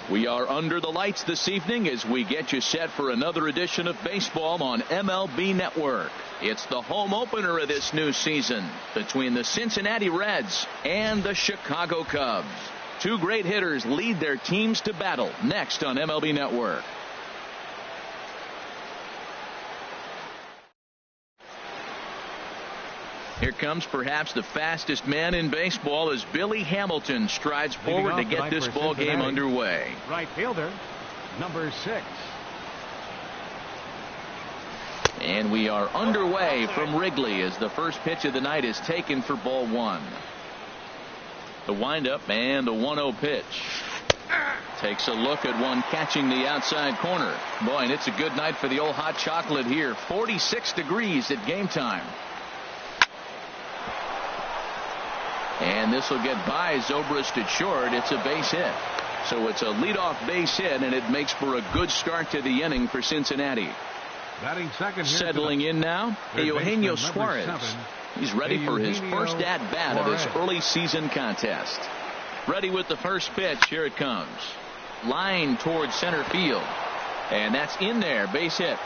We are under the lights this evening as we get you set for another edition of baseball on MLB Network. It's the home opener of this new season between the Cincinnati Reds and the Chicago Cubs. Two great hitters lead their teams to battle next on MLB Network. Here comes perhaps the fastest man in baseball as Billy Hamilton strides forward to get this ball game underway. Right fielder, number 6. And we are underway from Wrigley as the first pitch of the night is taken for ball 1. The windup and the 1-0 pitch. Takes a look at one catching the outside corner. Boy, and it's a good night for the old hot chocolate here. 46 degrees at game time. And this will get by Zobrist at short. It's a base hit. So it's a leadoff base hit, and it makes for a good start to the inning for Cincinnati. Batting second here. Settling in now, Eugenio Suarez. He's ready for his first at-bat of this early season contest. Ready with the first pitch. Here it comes. Line towards center field. And that's in there. Base hit.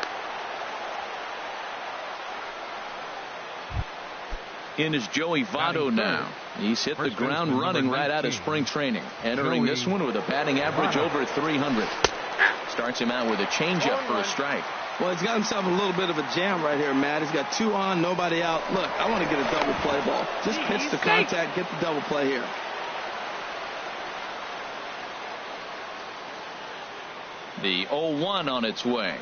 In is Joey Votto now. He's hit the ground running right out of spring training. Entering this one with a batting average over 300. Starts him out with a changeup for a strike. Well, he's got himself a little bit of a jam right here, Matt. He's got 2 on, nobody out. Look, I want to get a double play ball. Just pitch the contact, get the double play here. The 0-1 on its way.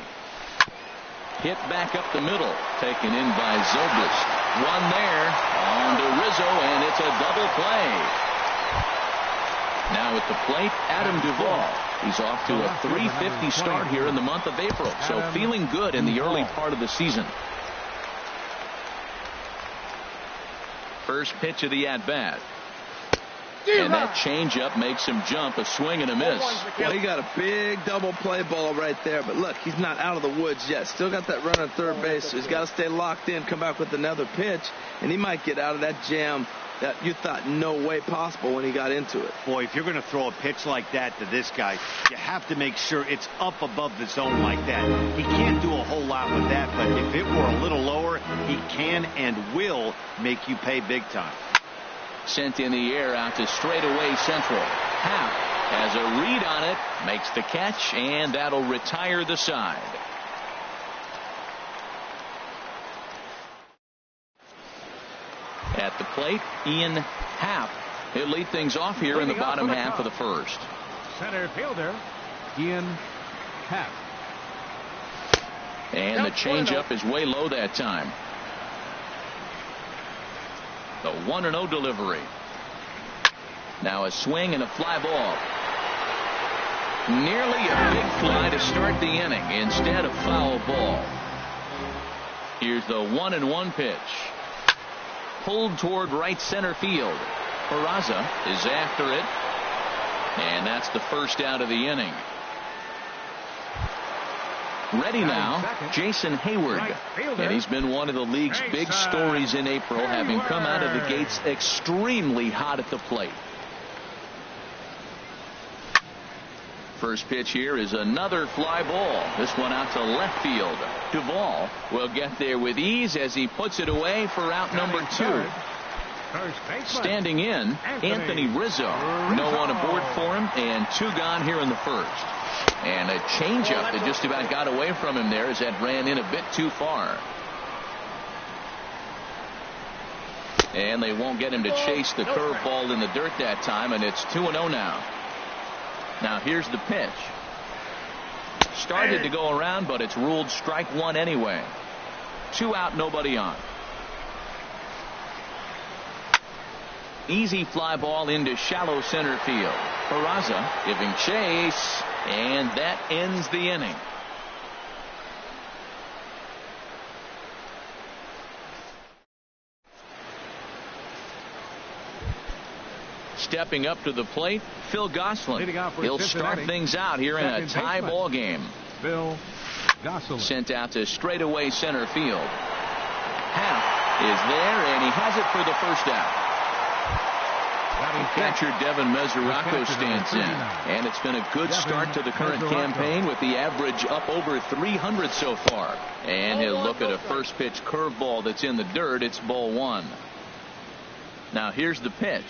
Hit back up the middle. Taken in by Zobrist. One there on to Rizzo, and it's a double play. Now at the plate, Adam Duvall. He's off to a .350 start here in the month of April, so feeling good in the early part of the season. First pitch of the at-bat. And that changeup makes him jump, a swing and a miss. Well, he got a big double play ball right there, but look, he's not out of the woods yet. Still got that run at third base, so he's got to stay locked in, come back with another pitch, and he might get out of that jam that you thought no way possible when he got into it. Boy, if you're going to throw a pitch like that to this guy, you have to make sure it's up above the zone like that. He can't do a whole lot with that, but if it were a little lower, he can and will make you pay big time. Sent in the air out to straightaway central. Happ has a read on it, makes the catch, and that'll retire the side. At the plate, Ian Happ. He'll lead things off here in the bottom half of the first. Center fielder, Ian Happ. And the changeup is way low that time. The 1-0 delivery. Now a swing and a fly ball. Nearly a big fly to start the inning instead of foul ball. Here's the 1-1 pitch. Pulled toward right center field. Peraza is after it. And that's the first out of the inning. Ready now, Jason Hayward. And he's been one of the league's big stories in April, having come out of the gates extremely hot at the plate. First pitch here is another fly ball. This one out to left field. Duvall will get there with ease as he puts it away for out number 2. Standing in, Anthony Rizzo. No one aboard for him, and 2 gone here in the first. And a changeup that just about got away from him there as that ran in a bit too far. And they won't get him to chase the curveball in the dirt that time, and it's 2-0 now. Now here's the pitch. Started to go around, but it's ruled strike 1 anyway. 2 out, nobody on. Easy fly ball into shallow center field. Peraza giving chase, and that ends the inning. Stepping up to the plate, Phil Gosselin. He'll start things out here in a tie ball game. Phil Gosselin. Sent out to straightaway center field. Happ is there, and he has it for the first out. Catcher Devin Mesoraco stands in. And it's been a good start to the current campaign with the average up over 300 so far. And he'll look at a first pitch curveball that's in the dirt. It's ball one. Now here's the pitch.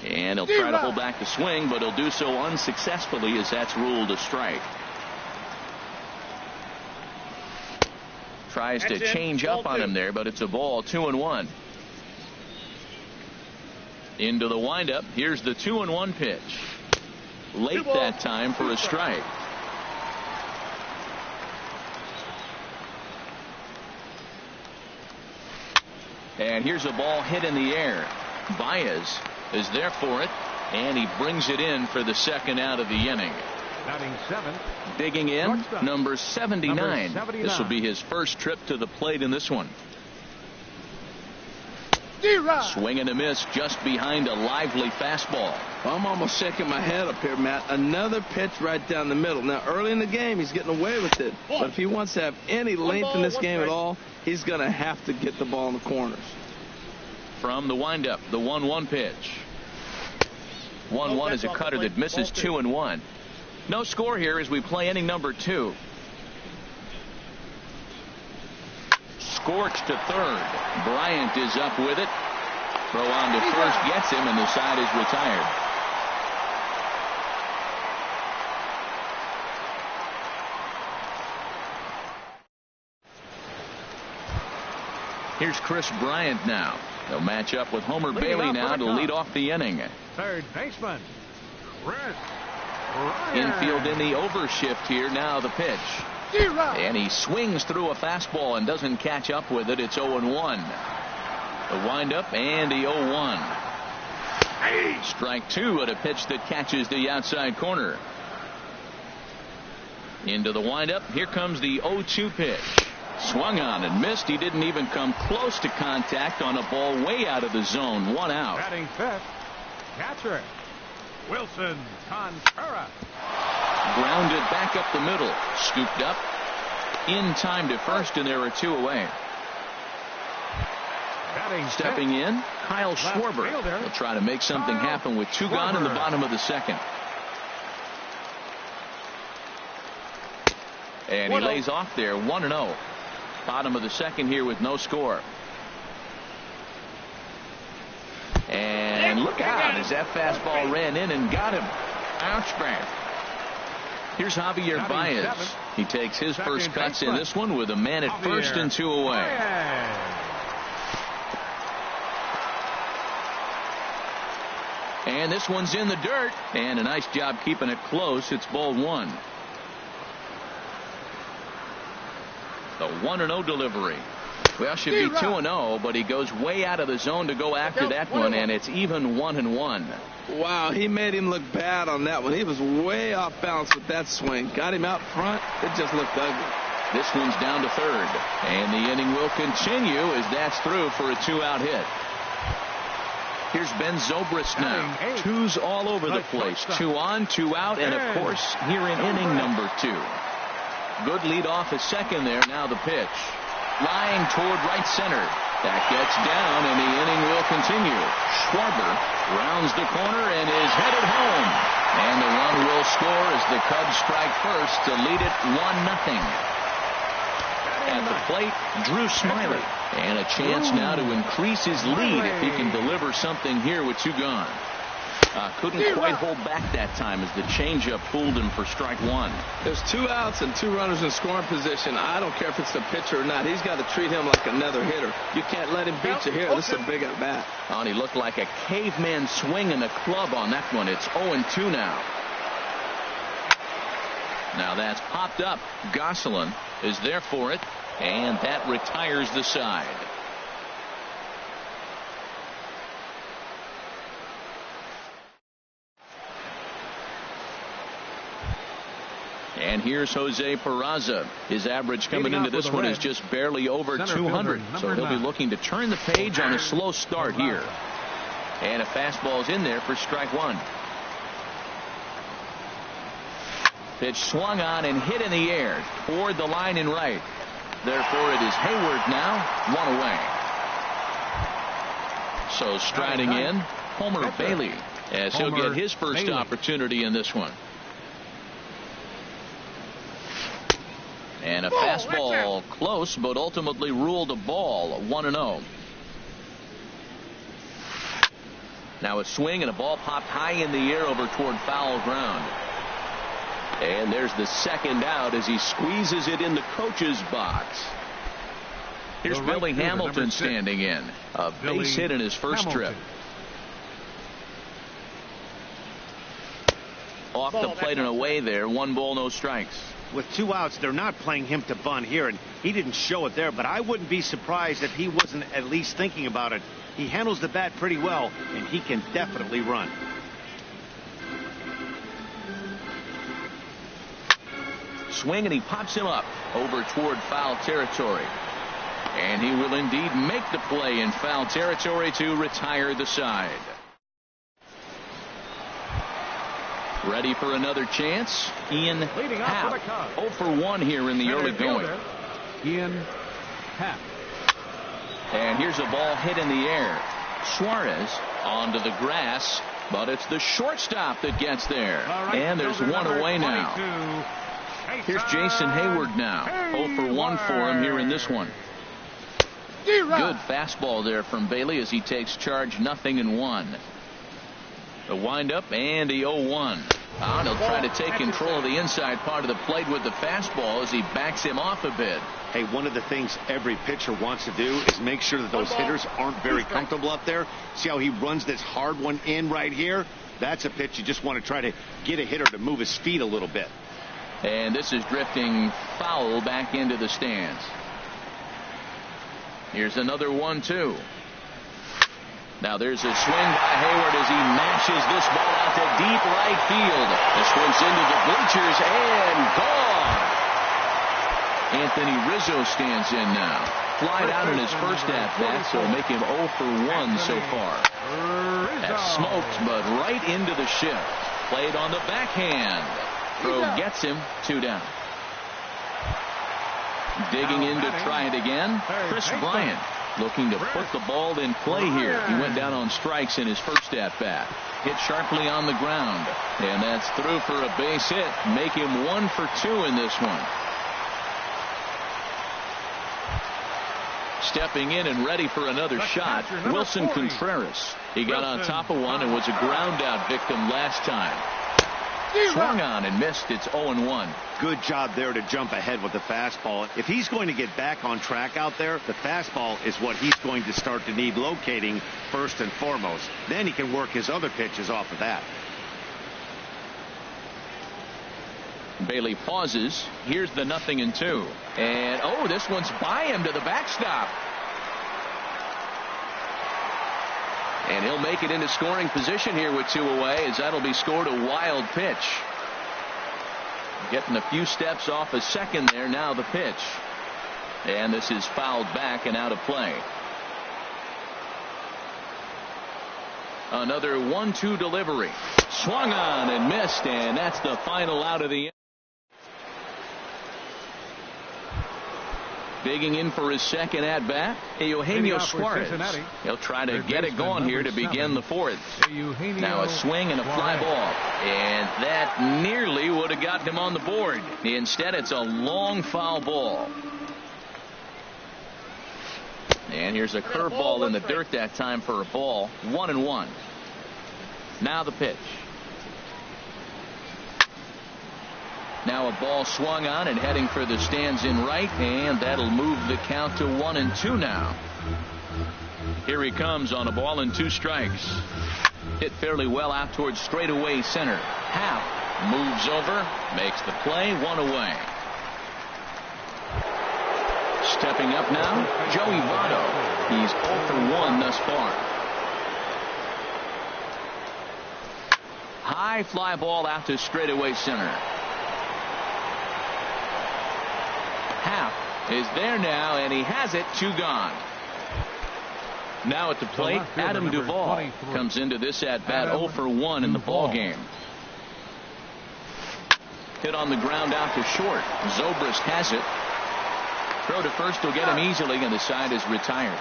And he'll try to hold back the swing, but he'll do so unsuccessfully as that's ruled a strike. Tries to change up on him there, but it's a ball. 2-1. Into the windup. Here's the 2-1 pitch. Late that time for a strike. And here's a ball hit in the air. Baez is there for it, and he brings it in for the second out of the inning. Batting seventh. Digging in, number 79. This will be his first trip to the plate in this one. Swing and a miss just behind a lively fastball. I'm almost shaking my head up here, Matt. Another pitch right down the middle. Now, early in the game, he's getting away with it. But if he wants to have any length in this game at all, he's going to have to get the ball in the corners. From the windup, the 1-1 pitch. 1-1 is a cutter that misses 2-1. No score here as we play inning number 2. Scorched to third. Bryant is up with it. Throw on to first gets him, and the side is retired. Here's Chris Bryant now. They'll match up with Homer Bailey now to lead off the inning. Third baseman, Chris Bryant. Infield in the overshift here. Now the pitch. And he swings through a fastball and doesn't catch up with it. It's 0-1. The windup and the 0-1. Strike two at a pitch that catches the outside corner. Into the windup. Here comes the 0-2 pitch. Swung on and missed. He didn't even come close to contact on a ball way out of the zone. One out. Batting fifth, catcher Wilson Contreras. Grounded back up the middle. Scooped up in time to first, and there are two away. Stepping in, Kyle Schwarber. He'll try to make something happen with two gone in the bottom of the second. And he lays off there, 1-0. Bottom of the second here with no score. And look out as that fastball ran in and got him. Ouch, man. Here's Javier Baez. He takes his first cuts in this one with a man at first and two away. And this one's in the dirt. And a nice job keeping it close. It's ball one. The 1-0 delivery. Well, should be 2-0, but he goes way out of the zone to go after that one, and it's even 1-1. Wow, he made him look bad on that one. He was way off balance with that swing. Got him out front. It just looked ugly. This one's down to third, and the inning will continue as that's through for a two-out hit. Here's Ben Zobrist now. Twos all over the place. 2 on, 2 out, and of course here in inning number 2. Good lead off at second there. Now the pitch. Lying toward right center. That gets down, and the inning will continue. Schwarber rounds the corner and is headed home. And the run will score as the Cubs strike first to lead it 1-0. At the plate, Drew Smiley. And a chance now to increase his lead if he can deliver something here with two gone. Couldn't quite hold back that time as the changeup fooled him for strike one. There's 2 outs and 2 runners in scoring position. I don't care if it's the pitcher or not. He's got to treat him like another hitter. You can't let him beat you here. This is a big at bat. And he looked like a caveman swinging a club on that one. It's 0-2 now. Now that's popped up. Gosselin is there for it, and that retires the side. And here's Jose Peraza. His average coming into this one is just barely over 200. So he'll be looking to turn the page on a slow start here. And a fastball's in there for strike one. Pitch swung on and hit in the air toward the line and right. Therefore, it is Hayward now, one away. So striding in, Homer Bailey, as he'll get his first opportunity in this one. And a fastball close, but ultimately ruled a ball, 1-0. Now a swing and a ball popped high in the air over toward foul ground. And there's the second out as he squeezes it in the coach's box. Here's Billy Hamilton standing in. A base hit in his first trip. Off the plate and away there. 1 ball, no strikes. With 2 outs, they're not playing him to bunt here, and he didn't show it there, but I wouldn't be surprised if he wasn't at least thinking about it. He handles the bat pretty well, and he can definitely run. Swing, and he pops him up over toward foul territory. And he will indeed make the play in foul territory to retire the side. Ready for another chance. Ian Happ, 0 for 1 here in the early going. Ian Happ. And here's a ball hit in the air. Suarez onto the grass, but it's the shortstop that gets there. And there's 1 away now. Here's Jason Hayward now. 0 for 1 for him here in this one. Good fastball there from Bailey as he takes charge, 0-1. The windup and the 0-1. He'll try to take control of the inside part of the plate with the fastball as he backs him off a bit. Hey, one of the things every pitcher wants to do is make sure that those hitters aren't very comfortable up there. See how he runs this hard one in right here? That's a pitch you just want to try to get a hitter to move his feet a little bit. And this is drifting foul back into the stands. Here's another 1-2. Now there's a swing by Hayward as he mashes this ball out to deep right field. This one's into the bleachers and gone. Anthony Rizzo stands in now. Flied out in his first at-bat, so make him 0 for 1 so far. That's smoked, but right into the shift. Played on the backhand. Throw gets him, 2 down. Digging in to try it again, Chris Bryant. Looking to put the ball in play here. He went down on strikes in his first at-bat. Hit sharply on the ground. And that's through for a base hit. Make him 1 for 2 in this one. Stepping in and ready for another shot, Wilson Contreras. He got on top of one and was a ground out victim last time. Swung on and missed. It's 0-1. Good job there to jump ahead with the fastball. If he's going to get back on track out there, the fastball is what he's going to start to need locating first and foremost. Then he can work his other pitches off of that. Bailey pauses. Here's the 0-2. And this one's by him to the backstop. And he'll make it into scoring position here with 2 away, as that'll be scored a wild pitch. Getting a few steps off a second there. Now the pitch. And this is fouled back and out of play. Another 1-2 delivery. Swung on and missed, and that's the final out of the inning. Digging in for his second at-bat, Eugenio Suarez. He'll try to get it going here to begin the 4th. Now a swing and a fly ball. And that nearly would have gotten him on the board. Instead, it's a long foul ball. And here's a curveball in the dirt that time for a ball. 1-1. Now the pitch. Now a ball swung on and heading for the stands in right, and that'll move the count to 1-2 now. Here he comes on a ball and 2 strikes. Hit fairly well out towards straightaway center. Happ moves over, makes the play, 1 away. Stepping up now, Joey Votto. He's 0 for 1 thus far. High fly ball out to straightaway center. Happ is there now, and he has it. 2 gone. Now at the plate, Adam Duvall comes into this at-bat 0 for 1 in the ball game. Hit on the ground out to short. Zobrist has it. Throw to first will get him easily, and the side is retired.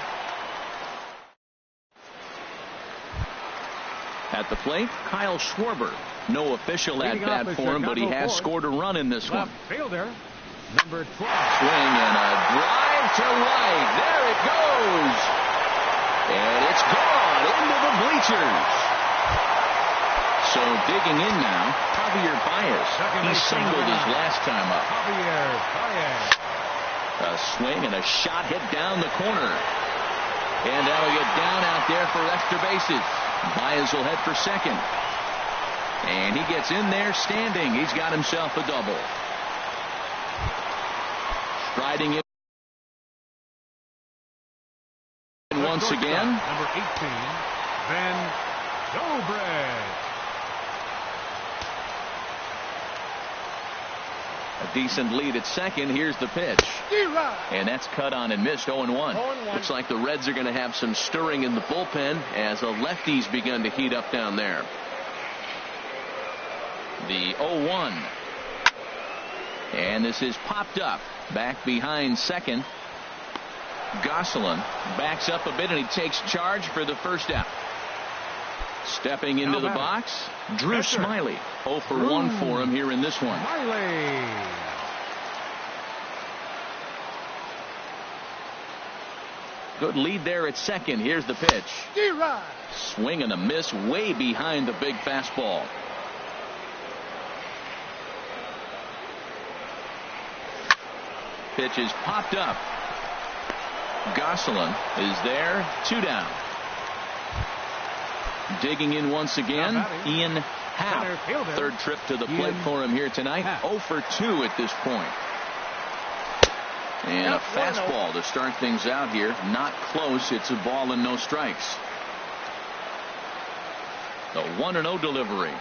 At the plate, Kyle Schwarber. No official at bat for him, but he has scored a run in this one. Fielder, number 12. Swing and a drive to right. There it goes. And it's gone into the bleachers. So digging in now, Javier Baez. He singled his last time up. Javier Baez. A swing and a shot hit down the corner. And that'll get down out there for extra bases. Baez will head for second. And he gets in there standing. He's got himself a double. Striding in once again. Number 18, Van Dobrecht. A decent lead at second. Here's the pitch. And that's cut on and missed. 0-1. Looks like the Reds are going to have some stirring in the bullpen as the lefties begun to heat up down there. The 0-1. And this is popped up. Back behind second. Gosselin backs up a bit and he takes charge for the first out. Stepping into the box, Drew Smiley. 0 for 1 for him here in this one. Smiley. Good lead there at second. Here's the pitch. Swing and a miss way behind the big fastball. Pitch is popped up. Gosselin is there. 2 down. Digging in once again, Ian Happ. Third trip to the plate for him here tonight. 0 for 2 at this point. And a fastball to start things out here. Not close. It's a ball and no strikes. The 1-0 delivery.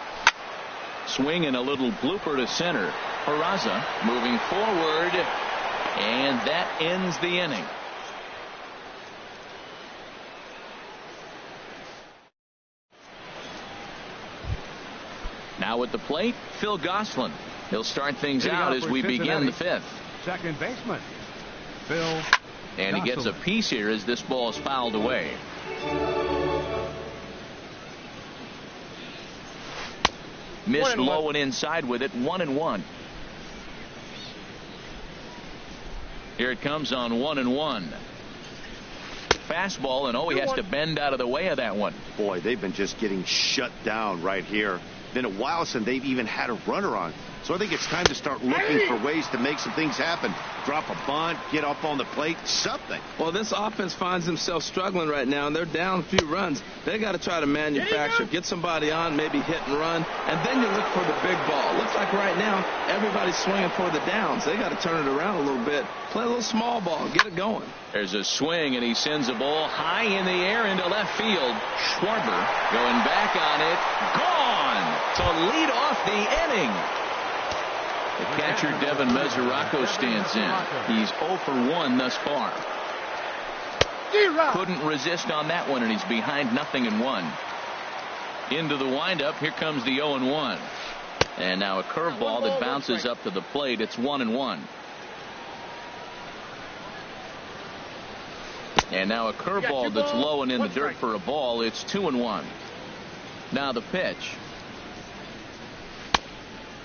Swing and a little blooper to center. Peraza moving forward. And that ends the inning. Now at the plate, Phil Gosselin. He'll start things out as we begin the fifth. Second baseman, Phil. And he gets a piece here as this ball is fouled away. Missed low and inside with it. 1-1. Here it comes on 1-1. Fastball, and he has to bend out of the way of that one. Boy, they've been just getting shut down right here. Been a while since they've even had a runner on. So I think it's time to start looking for ways to make some things happen. Drop a bunt, get up on the plate, something. Well, this offense finds themselves struggling right now, and they're down a few runs. They got to try to manufacture, get somebody on, maybe hit and run, and then you look for the big ball. Looks like right now everybody's swinging for the downs. They got to turn it around a little bit. Play a little small ball, get it going. There's a swing, and he sends a ball high in the air into left field. Schwarber going back on it. Gone to lead off the inning. The catcher, Devin Mesoraco, stands in. He's 0 for 1 thus far. Couldn't resist on that one, and he's behind 0-1. Into the windup. Here comes the 0-1. And now a curveball that bounces up to the plate. It's 1-1. And now a curveball that's low and in the dirt for a ball. It's 2-1. Now the pitch.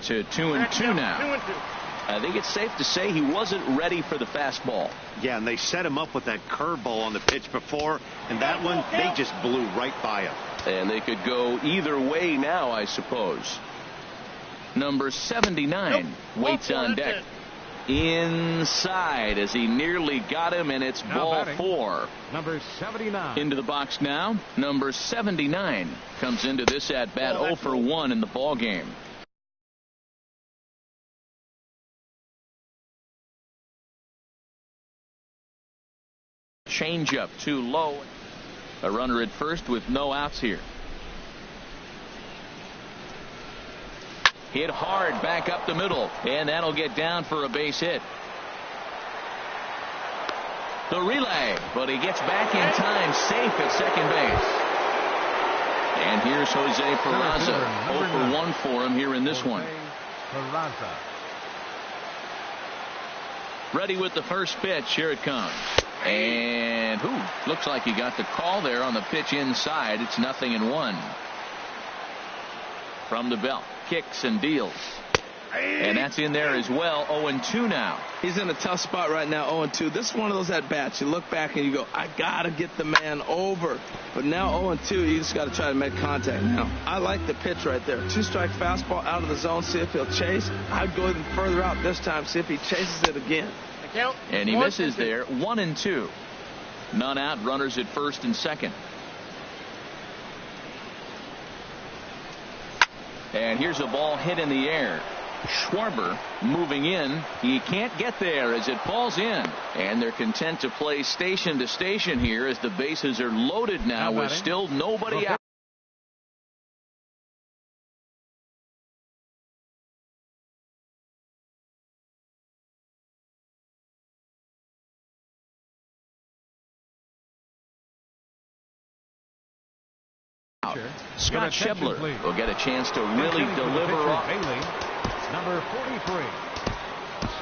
To 2-2 now. I think it's safe to say he wasn't ready for the fastball. Yeah, and they set him up with that curveball on the pitch before, and that one, they just blew right by him. And they could go either way now, I suppose. Number 79 waits on deck. Inside as he nearly got him, and it's ball 4. Number 79. Into the box now. Number 79 comes into this at bat 0 for 1 in the ball game. Changeup too low. A runner at first with no outs here. Hit hard back up the middle, and that'll get down for a base hit. The relay, but he gets back in time, safe at second base. And here's Jose Peraza. 0 for 1 for him here in this one. Peraza. Ready with the first pitch. Here it comes. And looks like he got the call there on the pitch inside. It's 0-1. from the belt. Kicks and deals. And that's in there as well. 0-2 now. He's in a tough spot right now, 0-2. This is one of those at-bats. You look back and you go, I got to get the man over. But now 0-2, you just got to try to make contact. Now, I like the pitch right there. 2-strike fastball out of the zone, see if he'll chase. I'd go even further out this time, see if he chases it again. And he misses there. 1-2. None out, runners at first and second. And here's a ball hit in the air. Schwarber moving in. He can't get there as it falls in. And they're content to play station to station here as the bases are loaded now with still nobody out. Scott Schebler will get a chance to really deliver off. Number 43,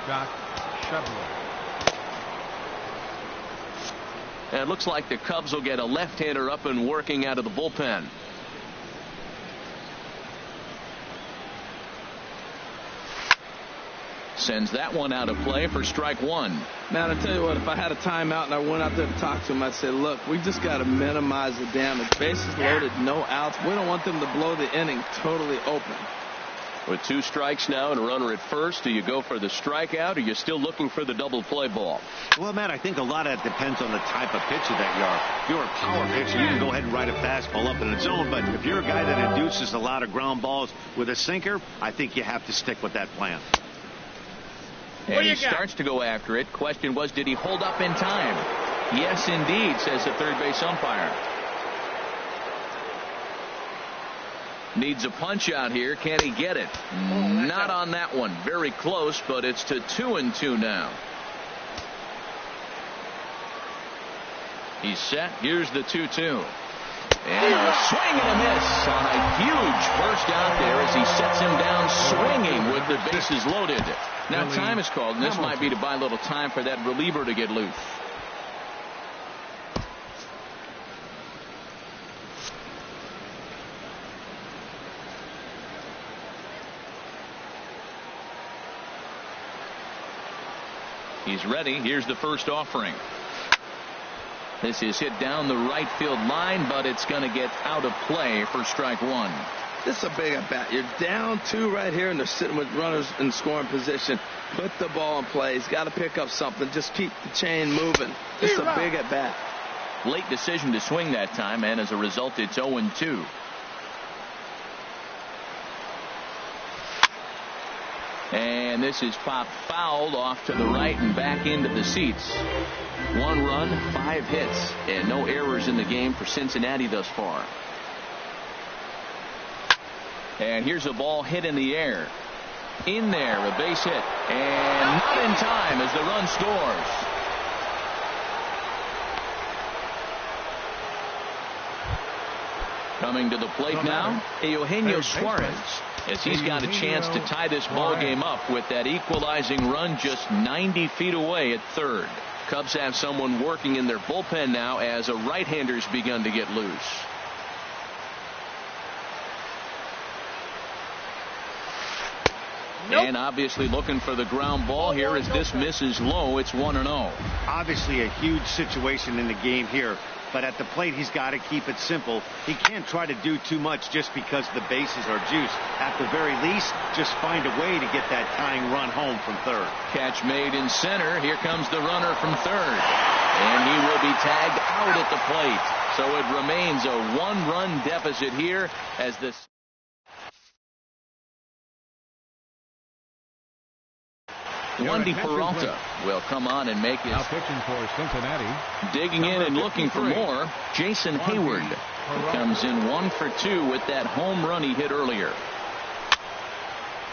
Scott Schebler. And it looks like the Cubs will get a left-hander up and working out of the bullpen. Sends that one out of play for strike one. Man, I tell you what, if I had a timeout and I went out there to talk to him, I'd say, look, we just got to minimize the damage. Bases loaded, no outs. We don't want them to blow the inning totally open. With 2 strikes now and a runner at first, do you go for the strikeout or are you still looking for the double play ball? Well, Matt, I think a lot of that depends on the type of pitcher that you are. If you're a power pitcher, you can go ahead and ride a fastball up in the zone. But if you're a guy that induces a lot of ground balls with a sinker, I think you have to stick with that plan. And he starts to go after it. Question was, did he hold up in time? Yes, indeed, says the third base umpire. Needs a punch out here. Can he get it? Not on that one. Very close, but it's to 2-2 now. He's set. Here's the 2-2. And a swing and a miss on a huge burst out there as he sets him down swinging with the bases loaded. Now time is called, and this might be to buy a little time for that reliever to get loose. He's ready. Here's the first offering. This is hit down the right field line, but it's going to get out of play for strike one. This is a big at bat. You're down 2 right here, and they're sitting with runners in scoring position. Put the ball in play. He's got to pick up something. Just keep the chain moving. This is a big at bat. Late decision to swing that time, and as a result, it's 0-2. And this is popped fouled off to the right and back into the seats. 1 run, 5 hits, and no errors in the game for Cincinnati thus far. And here's a ball hit in the air. In there, a base hit. And not in time as the run scores. Coming to the plate now, Eugenio Suarez, as he's got a chance to tie this ball game up with that equalizing run just 90 feet away at third. Cubs have someone working in their bullpen now as a right-hander's begun to get loose. And obviously looking for the ground ball here as this misses low. It's 1-0. Obviously a huge situation in the game here, but at the plate he's got to keep it simple. He can't try to do too much just because the bases are juiced. At the very least, just find a way to get that tying run home from third. Catch made in center. Here comes the runner from third, and he will be tagged out at the plate. So it remains a 1-run deficit here as this. Wendy Peralta will come on and make his. Now pitching for Cincinnati. Digging in and looking for more. Jason Hayward comes in 1 for 2 with that home run he hit earlier.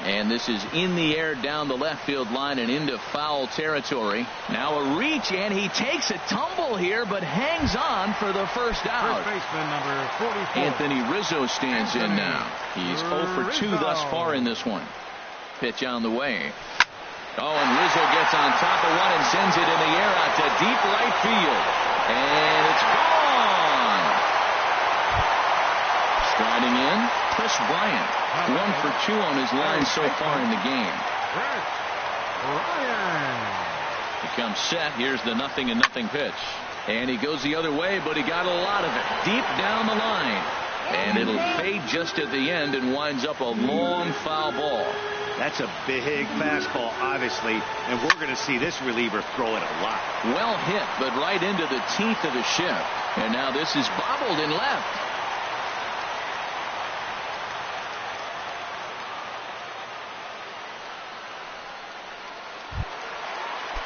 And this is in the air down the left field line and into foul territory. Now a reach, and he takes a tumble here, but hangs on for the first out. First baseman number 44. Anthony Rizzo stands in now. He's 0 for 2 thus far in this one. Pitch on the way. Oh, and Rizzo gets on top of one and sends it in the air out to deep right field. And it's gone. Striding in, Chris Bryant, 1 for 2 on his line so far in the game. He comes set. Here's the 0-0 pitch. And he goes the other way, but he got a lot of it deep down the line. And it'll fade just at the end and winds up a long foul ball. That's a big fastball, obviously, and we're going to see this reliever throw it a lot. Well hit, but right into the teeth of the ship. And now this is bobbled in left.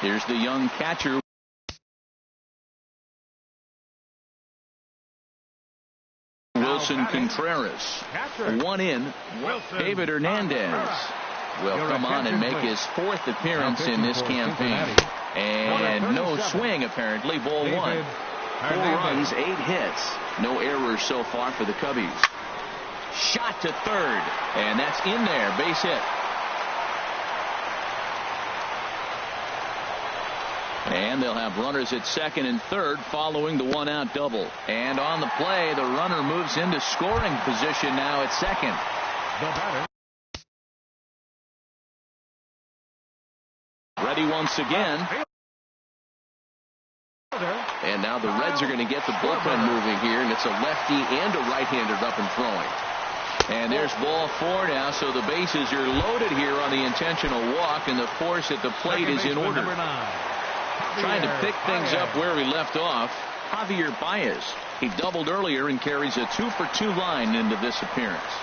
Here's the young catcher. Wilson Contreras. 1 in. David Hernandez will come on and make his 4th appearance in this campaign. And no swing, apparently. Ball 1. 4 runs, 8 hits. No errors so far for the Cubbies. Shot to third. And that's in there. Base hit. And they'll have runners at second and third following the 1-out double. And on the play, the runner moves into scoring position now at second. Ready once again. And now the Reds are going to get the bullpen moving here, and it's a lefty and a right-hander up and throwing. And there's ball 4 now, so the bases are loaded here on the intentional walk, and the force at the plate is in order. Trying to pick things up where he left off, Javier Baez. He doubled earlier and carries a 2 for 2 line into this appearance.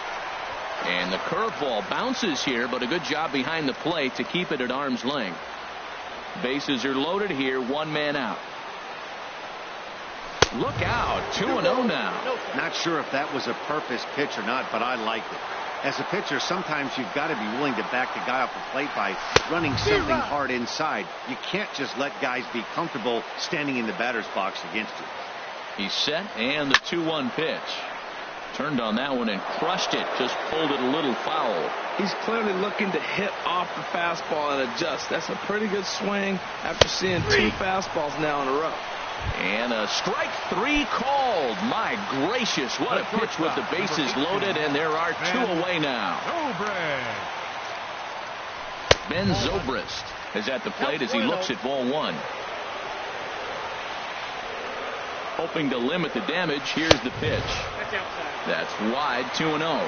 And the curveball bounces here, but a good job behind the plate to keep it at arm's length. Bases are loaded here, 1 man out. Look out, 2-0 now. Not sure if that was a purpose pitch or not, but I liked it. As a pitcher, sometimes you've got to be willing to back the guy off the plate by running something hard inside. You can't just let guys be comfortable standing in the batter's box against you. He's set, and the 2-1 pitch. Turned on that one and crushed it. Just pulled it a little foul. He's clearly looking to hit off the fastball and adjust. That's a pretty good swing after seeing 2 fastballs now in a row. And a strike 3 called. My gracious, what a pitch with the bases loaded, and there are 2 away now. Ben Zobrist is at the plate as he looks at ball 1. Hoping to limit the damage. Here's the pitch. That's wide, 2-0.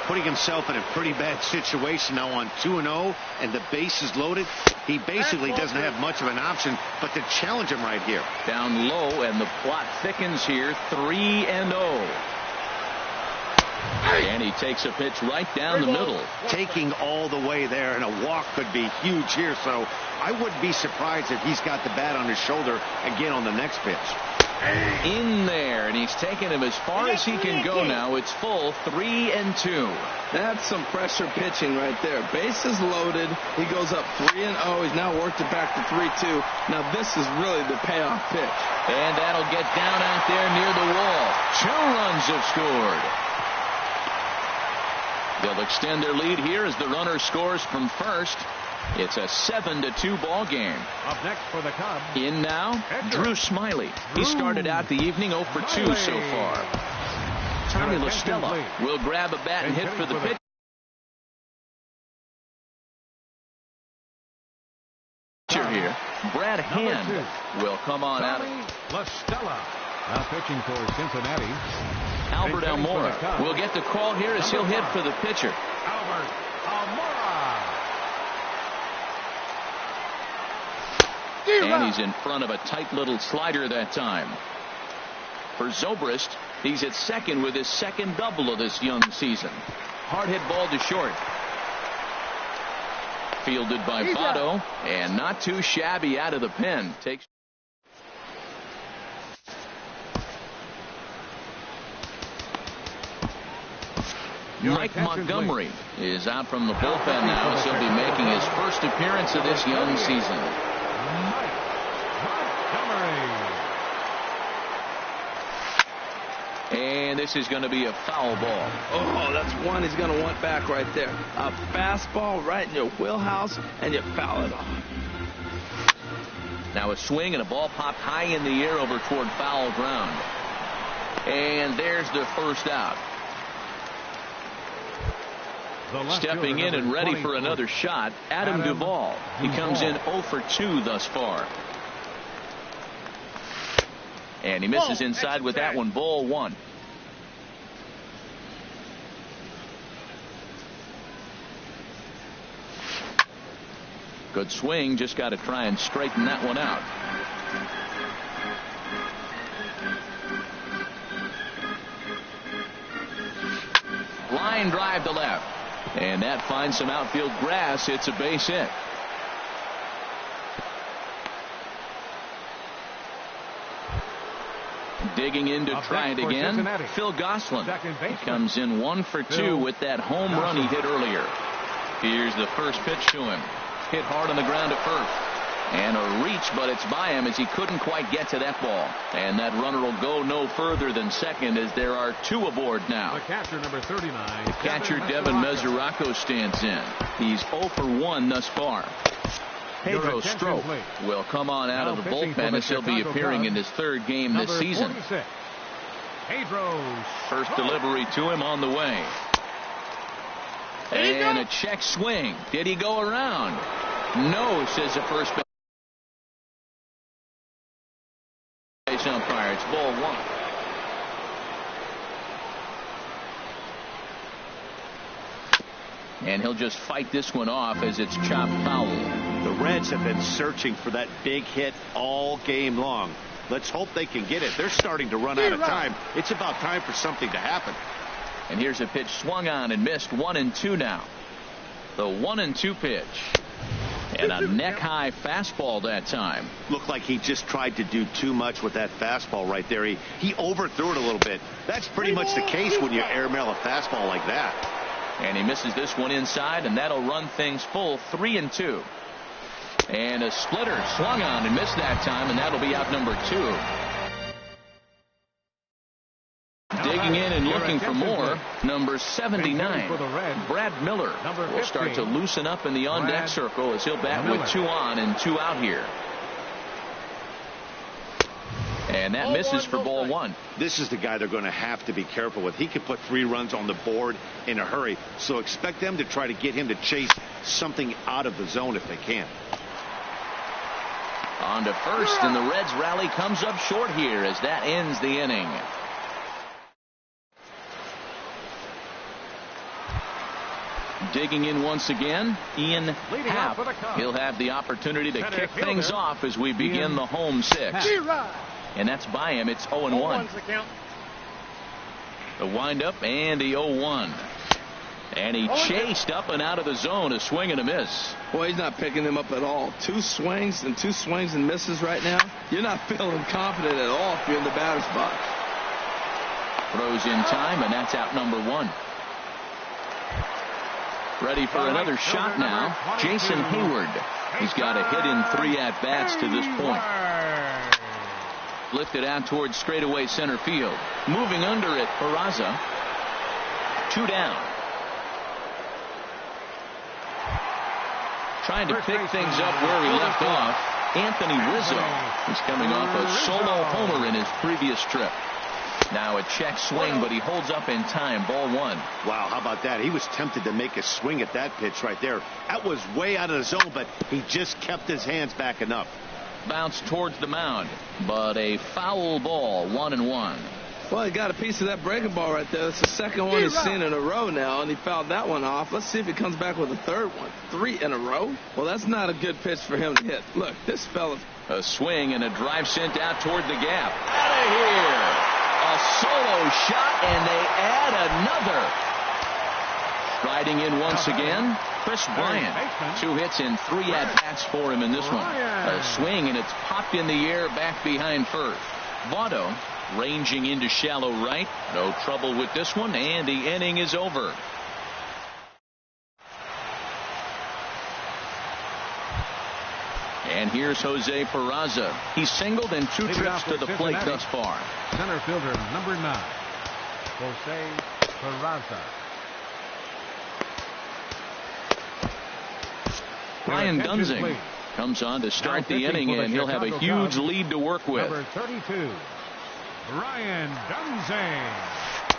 Putting himself in a pretty bad situation now on 2-0, and the bases loaded. He basically doesn't have much of an option but to challenge him right here. Down low, and the plot thickens here, 3-0. And he takes a pitch right down the middle. Taking all the way there, and a walk could be huge here, so I wouldn't be surprised if he's got the bat on his shoulder again on the next pitch. In there, and he's taken him as far as he can go now. It's full, 3-2. That's some pressure pitching right there. Bases loaded. He goes up 3-0. He's now worked it back to 3-2. Now this is really the payoff pitch. And that'll get down out there near the wall. 2 runs have scored. They'll extend their lead here as the runner scores from first. It's a 7-2 ball game. Up next for the Cubs. In now, Drew Smiley. He started out the evening 0 for 2 so far. Tommy La Stella will grab a bat and hit for the pitch. Here, Brad Hand will come on out. La Stella now pitching for Cincinnati. Albert Almora will get the call here as he'll hit for the pitcher. Albert Almora. And he's in front of a tight little slider that time. For Zobrist, he's at second with his second double of this young season. Hard hit ball to short. Fielded by Votto, and not too shabby out of the pen. Takes Mike Montgomery is out from the bullpen now, as he'll be making his first appearance of this young season. And this is going to be a foul ball. Oh, that's one he's going to want back right there. A fastball right in your wheelhouse, and you foul it off. Now a swing and a ball popped high in the air over toward foul ground. And there's the first out. Stepping in and ready for another shot, Adam Duvall. He comes in 0 for 2 thus far. And he misses inside with that one. Ball 1. Good swing, just got to try and straighten that one out. Line drive to left. And that finds some outfield grass. It's a base hit. Digging in to try it again, Phil Gosselin. He comes in 1 for 2 with that home run he hit earlier. Here's the first pitch to him. Hit hard on the ground at first. And a reach, but it's by him as he couldn't quite get to that ball. And that runner will go no further than second as there are 2 aboard now. The catcher, number 39. The catcher, Devin Mesoraco, stands in. He's 0 for 1 thus far. Pedro Strop will come on out of the bullpen as he'll be appearing in his 3rd game this season. First delivery to him on the way. And a check swing. Did he go around? No, says the first base umpire. It's ball 1. And he'll just fight this one off as it's chopped foul. The Reds have been searching for that big hit all game long. Let's hope they can get it. They're starting to run out of time. It's about time for something to happen. And here's a pitch swung on and missed. 1-2 now. The 1-2 pitch. And a neck-high fastball that time. Looked like he just tried to do too much with that fastball right there. He overthrew it a little bit. That's pretty much the case when you airmail a fastball like that. And he misses this one inside, and that'll run things full. 3-2. And a splitter swung on and missed that time, and that'll be out number 2. Digging in and looking for more, number 79, Brad Miller, will start to loosen up in the on-deck circle as he'll bat with 2 on and 2 out here. And that misses for ball 1. This is the guy they're going to have to be careful with. He could put 3 runs on the board in a hurry, so expect them to try to get him to chase something out of the zone if they can. On to first, and the Reds rally comes up short here as that ends the inning. Digging in once again, Ian Happ. He'll have the opportunity to kick things off as we begin the home 6. And that's by him. It's 0-1. The windup and the 0-1. And he chased up and out of the zone, a swing and a miss. Boy, he's not picking them up at all. 2 swings and misses right now. You're not feeling confident at all if you're in the batter's box. Throws in time, and that's out number 1. Ready for another shot now, Jason Hayward. He's got a hit in 3 at-bats to this point. Lifted out towards straightaway center field. Moving under it, Peraza. 2 down. Trying to pick things up where he left off, Anthony Rizzo. He's coming off a solo homer in his previous trip. Now a check swing, but he holds up in time. Ball 1. Wow, how about that? He was tempted to make a swing at that pitch right there. That was way out of the zone, but he just kept his hands back enough. Bounced towards the mound, but a foul ball. 1-1. Well, he got a piece of that breaking ball right there. That's the second one he's seen in a row now, and he fouled that one off. Let's see if he comes back with a 3rd one. 3 in a row? Well, that's not a good pitch for him to hit. Look, this fella. A swing and a drive sent out toward the gap. Out of here. A solo shot, and they add another. Striding in once again, Chris Bryant. 2 hits and 3 at-bats for him in this one. A swing, and it's popped in the air back behind first. Votto ranging into shallow right. No trouble with this one, and the inning is over. And here's Jose Peraza. He's singled in 2 trips to the plate thus far. Center fielder number 9, Jose Peraza. Ryan Dunsing comes on to start the inning, and he'll have a huge lead to work with. Number 32, Ryan Dunsing.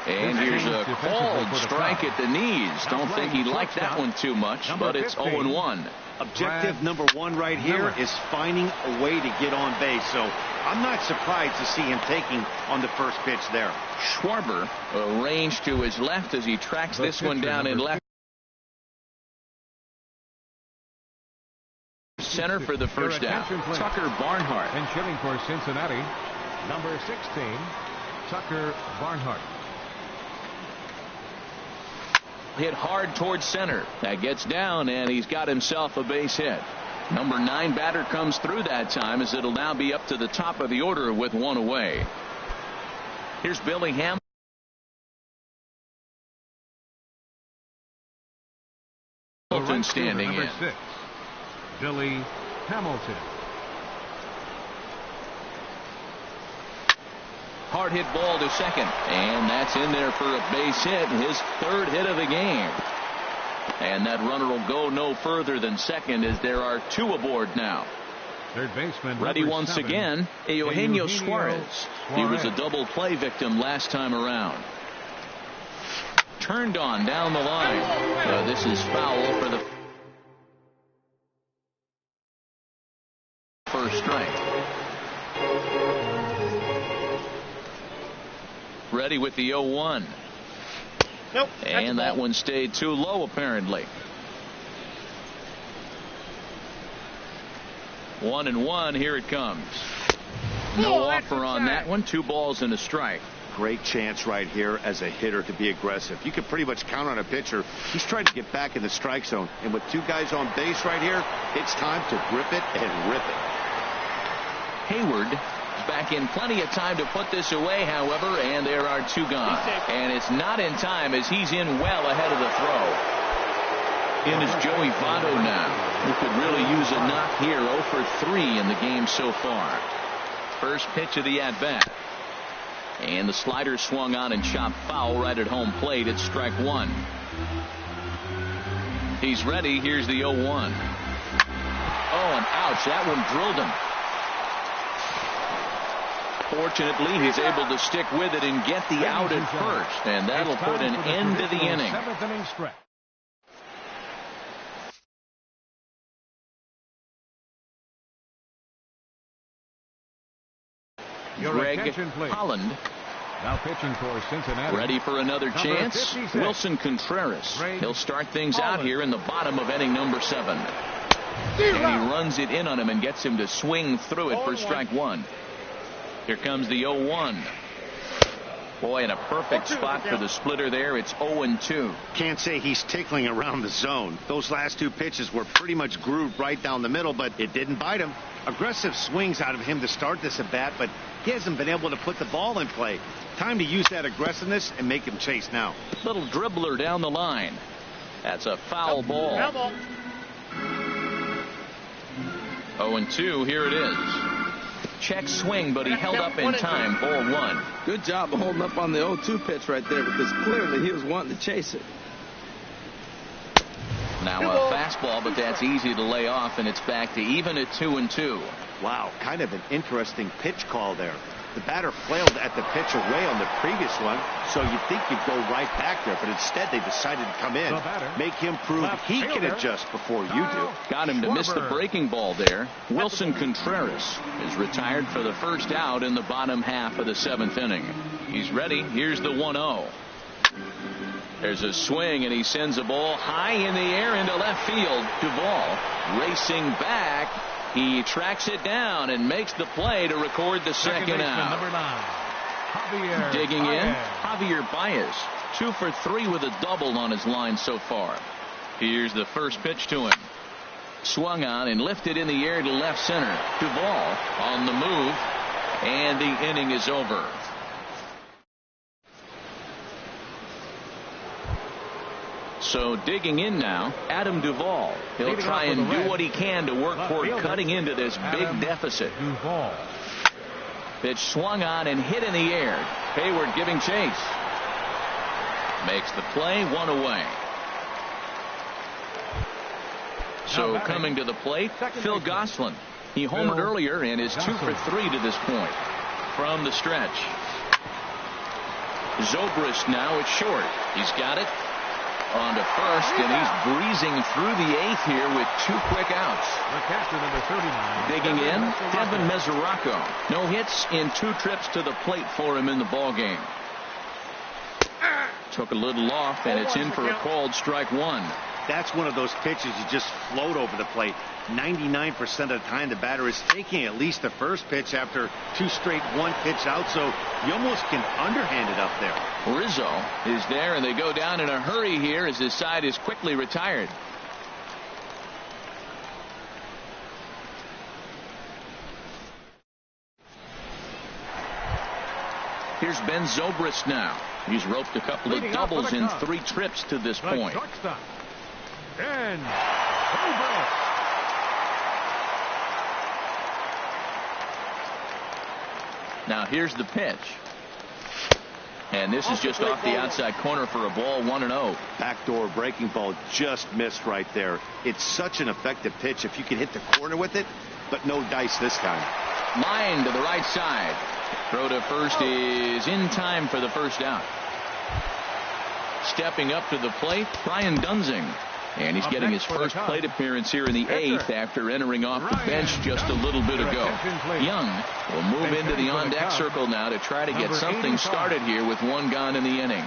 And here's a called strike at the knees. Don't think he liked that one too much, but it's 0-1. Objective number one right here is finding a way to get on base. So I'm not surprised to see him taking on the first pitch there. Schwarber arranged to his left as he tracks this one down in left center for the first down. Tucker Barnhart. And chilling for Cincinnati, number 16, Tucker Barnhart. Hit hard towards center. That gets down, and he's got himself a base hit. Number 9 batter comes through that time, as it'll now be up to the top of the order with one away. Here's Billy Hamilton standing in. Number 6, Billy Hamilton. Hard hit ball to second, and that's in there for a base hit, his third hit of the game. And that runner will go no further than second, as there are 2 aboard now. Third baseman ready once 7, again, Eugenio Suarez. He was a double play victim last time around. Turned on down the line. This is foul for the first strike. Ready with the 0-1. Nope. And that one stayed too low, apparently. 1-1. Here it comes. No offer on that one. 2 balls and a strike. Great chance right here as a hitter to be aggressive. You can pretty much count on a pitcher. He's trying to get back in the strike zone. And with 2 guys on base right here, it's time to grip it and rip it. Hayward back in plenty of time to put this away, however, and there are 2 gone. And it's not in time, as he's in well ahead of the throw. In is Joey Votto now, who could really use a knock here. 0 for 3 in the game so far. First pitch of the at-bat. And the slider swung on and chopped foul right at home plate. It's strike 1. He's ready. Here's the 0-1. Oh, and ouch. That one drilled him. Fortunately, he's able to stick with it and get the out at first, and that'll put an end to the inning. 7th inning stretch. Greg Holland. Now pitching for Cincinnati. Ready for another chance. Wilson Contreras. He'll start things out here in the bottom of inning number 7. And he runs it in on him and gets him to swing through it for strike 1. Here comes the 0-1. Boy, in a perfect spot for the splitter there. It's 0-2. Can't say he's tickling around the zone. Those last 2 pitches were pretty much grooved right down the middle, but it didn't bite him. Aggressive swings out of him to start this at bat, but he hasn't been able to put the ball in play. Time to use that aggressiveness and make him chase now. Little dribbler down the line. That's a foul ball. 0-2. Here it is. Check swing, but he held up in time. Ball 1. Good job of holding up on the 0-2 pitch right there, because clearly he was wanting to chase it. Now a fastball, but that's easy to lay off, and it's back to even at 2-2. Wow, kind of an interesting pitch call there. The batter flailed at the pitch away on the previous one, so you'd think you'd go right back there, but instead they decided to come in, make him prove he can adjust before you do. Got him to miss the breaking ball there. Wilson Contreras is retired for the first out in the bottom half of the 7th inning. He's ready. Here's the 1-0. There's a swing, and he sends a ball high in the air into left field. Duvall racing back. He tracks it down and makes the play to record the second out. Number 9, digging in, Javier Baez. 2 for 3 with a double on his line so far. Here's the first pitch to him. Swung on and lifted in the air to left center. Duvall on the move, and the inning is over. So digging in now, Adam Duvall. He'll try and do what he can to work toward cutting into this big deficit. Pitch swung on and hit in the air. Hayward giving chase. Makes the play, 1 away. So coming to the plate, Phil Gosselin. He homered earlier and is 2 for 3 to this point. From the stretch. Zobrist now at short. He's got it on to first, and he's breezing through the 8th here with 2 quick outs. The catcher, number 39. Digging in, Devin Mesoraco. No hits in 2 trips to the plate for him in the ball game. Took a little off, and it's in for a called strike 1. That's one of those pitches you just float over the plate. 99% of the time the batter is taking at least the first pitch after 2 straight 1-pitch out, so you almost can underhand it up there. Rizzo is there, and they go down in a hurry here as his side is quickly retired. Here's Ben Zobrist now. He's roped a couple of doubles in 3 trips to this point. And Zobrist. Now here's the pitch. And this is just off the outside corner for a ball, 1-0. Backdoor breaking ball just missed right there. It's such an effective pitch if you can hit the corner with it, but no dice this time. Line to the right side. Throw to first is in time for the first out. Stepping up to the plate, Brian Dunzing. And he's getting his first plate appearance here in the 8th after entering off the bench just a little bit ago. Young will move into the on-deck circle now to try to get something started here with 1 gone in the inning.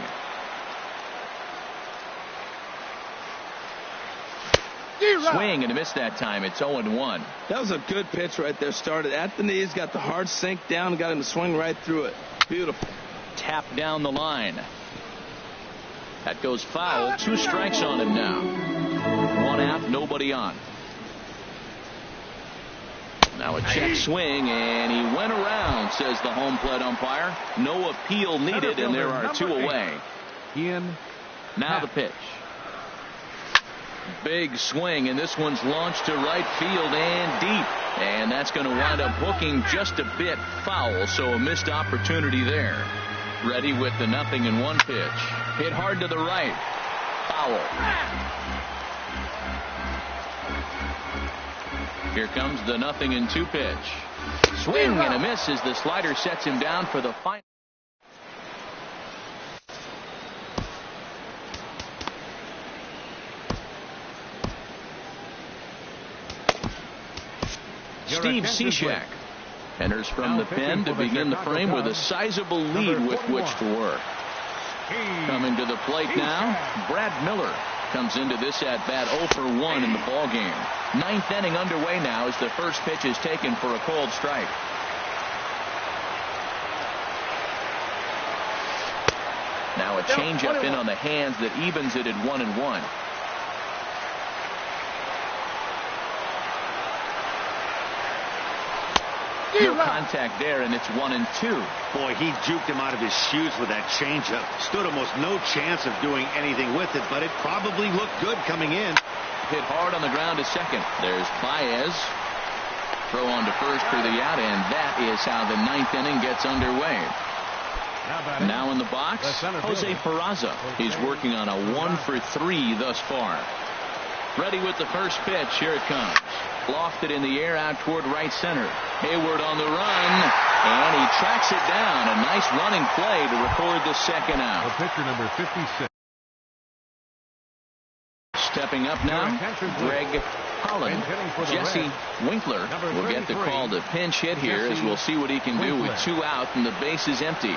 Swing and a miss that time. It's 0-1. That was a good pitch right there. Started at the knees, got the hard sink down, got him to swing right through it. Beautiful. Tap down the line. That goes foul. 2 strikes on him now. 1 out, nobody on. Now a check swing, and he went around, says the home plate umpire. No appeal needed, and there are 2 away. Now the pitch. Big swing, and this one's launched to right field and deep. And that's going to wind up hooking just a bit foul, so a missed opportunity there. Ready with the 0-1 pitch. Hit hard to the right. Foul. Here comes the 0-2 pitch. Swing and a miss as the slider sets him down for the final. Steve Cishek enters from the pen to begin the frame with a sizable lead with which to work. Coming to the plate now, Brad Miller comes into this at-bat 0 for 1 in the ball game. 9th inning underway now as the first pitch is taken for a called strike. Now a changeup in on the hands that evens it at 1-1. No contact there, and it's 1-2. Boy, he juked him out of his shoes with that changeup. Stood almost no chance of doing anything with it, but it probably looked good coming in. Hit hard on the ground to second. There's Baez. Throw on to first for the out, and that is how the 9th inning gets underway. Now in the box, Jose Peraza. He's working on a 1 for 3 thus far. Ready with the first pitch. Here it comes. Lofted in the air out toward right center. Hayward on the run, and he tracks it down. A nice running play to record the second out. The pitcher, number 56. Stepping up now, Greg Holland. Jesse Winkler will get the call to pinch hit here, as we'll see what he can do with 2 out and the base is empty.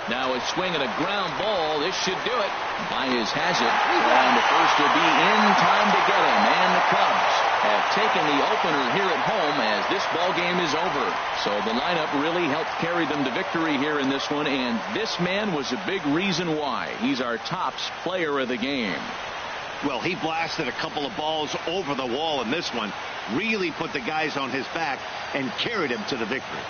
Now a swing and a ground ball. This should do it. Baez has it. And the first will be in time to get him. And the Cubs have taken the opener here at home as this ball game is over. So the lineup really helped carry them to victory here in this one. And this man was a big reason why. He's our tops player of the game. Well, he blasted a couple of balls over the wall in this one. Really put the guys on his back and carried him to the victory.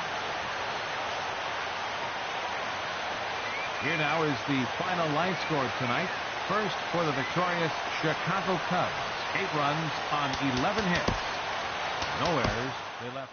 Here now is the final line score tonight. First for the victorious Chicago Cubs. 8 runs on 11 hits. No errors. They left